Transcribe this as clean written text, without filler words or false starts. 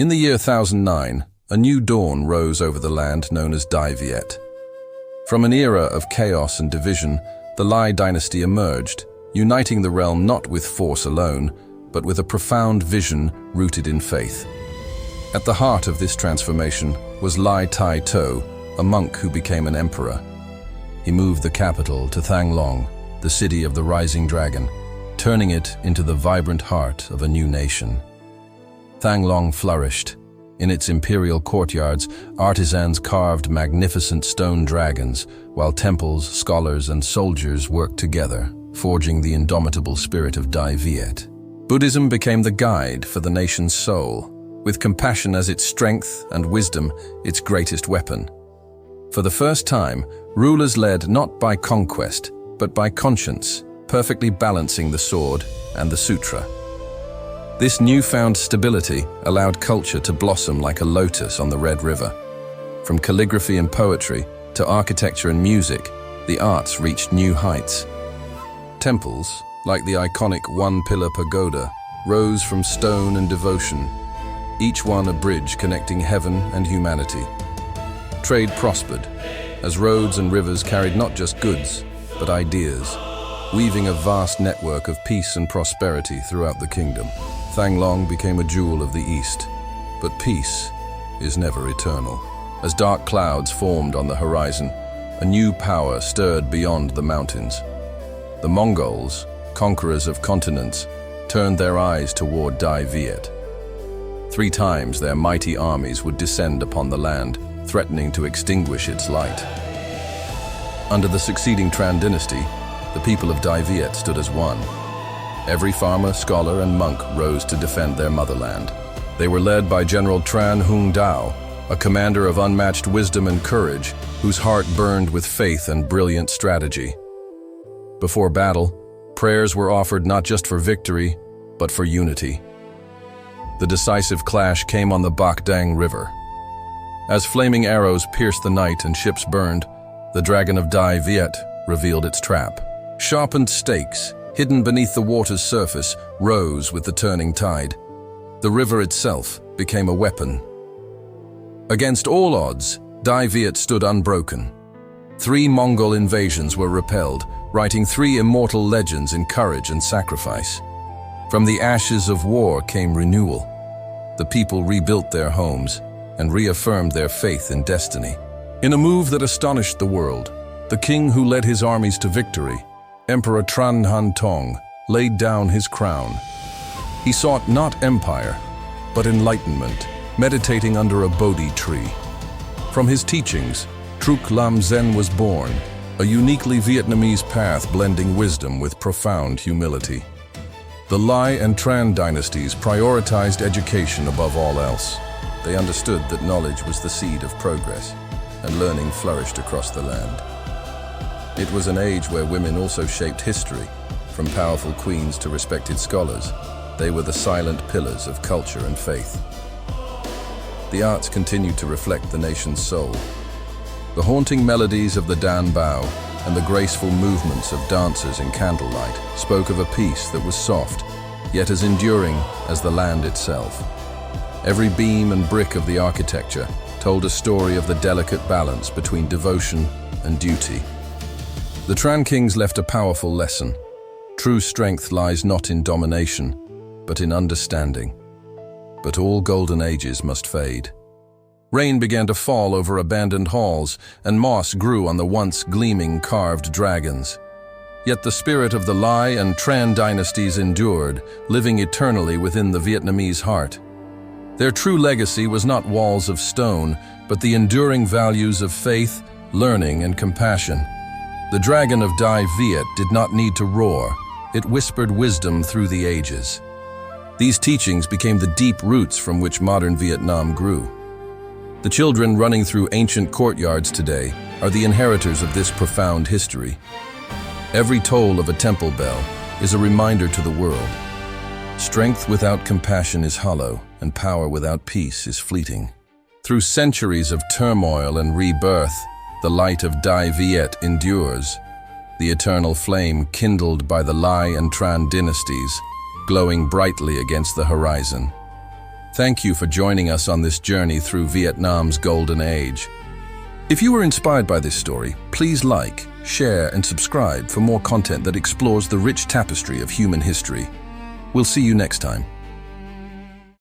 In the year 1009, a new dawn rose over the land known as Dai Viet. From an era of chaos and division, the Ly dynasty emerged, uniting the realm not with force alone, but with a profound vision rooted in faith. At the heart of this transformation was Ly Tai To, a monk who became an emperor. He moved the capital to Thang Long, the city of the rising dragon, turning it into the vibrant heart of a new nation. Thang Long flourished. In its imperial courtyards, artisans carved magnificent stone dragons, while temples, scholars, and soldiers worked together, forging the indomitable spirit of Dai Viet. Buddhism became the guide for the nation's soul, with compassion as its strength and wisdom its greatest weapon. For the first time, rulers led not by conquest, but by conscience, perfectly balancing the sword and the sutra. This newfound stability allowed culture to blossom like a lotus on the Red River. From calligraphy and poetry to architecture and music, the arts reached new heights. Temples, like the iconic one-pillar pagoda, rose from stone and devotion, each one a bridge connecting heaven and humanity. Trade prospered, as roads and rivers carried not just goods, but ideas, weaving a vast network of peace and prosperity throughout the kingdom. Thang Long became a jewel of the East, but peace is never eternal. As dark clouds formed on the horizon, a new power stirred beyond the mountains. The Mongols, conquerors of continents, turned their eyes toward Dai Viet. 3 times their mighty armies would descend upon the land, threatening to extinguish its light. Under the succeeding Tran Dynasty, the people of Dai Viet stood as one. Every farmer, scholar, and monk rose to defend their motherland. They were led by General Tran Hung Dao, a commander of unmatched wisdom and courage, whose heart burned with faith and brilliant strategy. Before battle, prayers were offered not just for victory, but for unity. The decisive clash came on the Bac Dang River. As flaming arrows pierced the night and ships burned, the dragon of Dai Viet revealed its trap. Sharpened stakes, hidden beneath the water's surface, rose with the turning tide. The river itself became a weapon. Against all odds, Dai Viet stood unbroken. 3 Mongol invasions were repelled, writing 3 immortal legends in courage and sacrifice. From the ashes of war came renewal. The people rebuilt their homes and reaffirmed their faith in destiny. In a move that astonished the world, the king who led his armies to victory, Emperor Tran Hung Dao, laid down his crown. He sought not empire, but enlightenment, meditating under a Bodhi tree. From his teachings, Truc Lam Zen was born, a uniquely Vietnamese path blending wisdom with profound humility. The Ly and Tran dynasties prioritized education above all else. They understood that knowledge was the seed of progress, and learning flourished across the land. It was an age where women also shaped history, from powerful queens to respected scholars. They were the silent pillars of culture and faith. The arts continued to reflect the nation's soul. The haunting melodies of the Dan Bao and the graceful movements of dancers in candlelight spoke of a peace that was soft, yet as enduring as the land itself. Every beam and brick of the architecture told a story of the delicate balance between devotion and duty. The Tran kings left a powerful lesson. True strength lies not in domination, but in understanding. But all golden ages must fade. Rain began to fall over abandoned halls, and moss grew on the once gleaming carved dragons. Yet the spirit of the Ly and Tran dynasties endured, living eternally within the Vietnamese heart. Their true legacy was not walls of stone, but the enduring values of faith, learning, and compassion. The dragon of Dai Viet did not need to roar. It whispered wisdom through the ages. These teachings became the deep roots from which modern Vietnam grew. The children running through ancient courtyards today are the inheritors of this profound history. Every toll of a temple bell is a reminder to the world. Strength without compassion is hollow, and power without peace is fleeting. Through centuries of turmoil and rebirth, the light of Dai Viet endures, the eternal flame kindled by the Ly and Tran dynasties, glowing brightly against the horizon. Thank you for joining us on this journey through Vietnam's golden age. If you were inspired by this story, please like, share, and subscribe for more content that explores the rich tapestry of human history. We'll see you next time.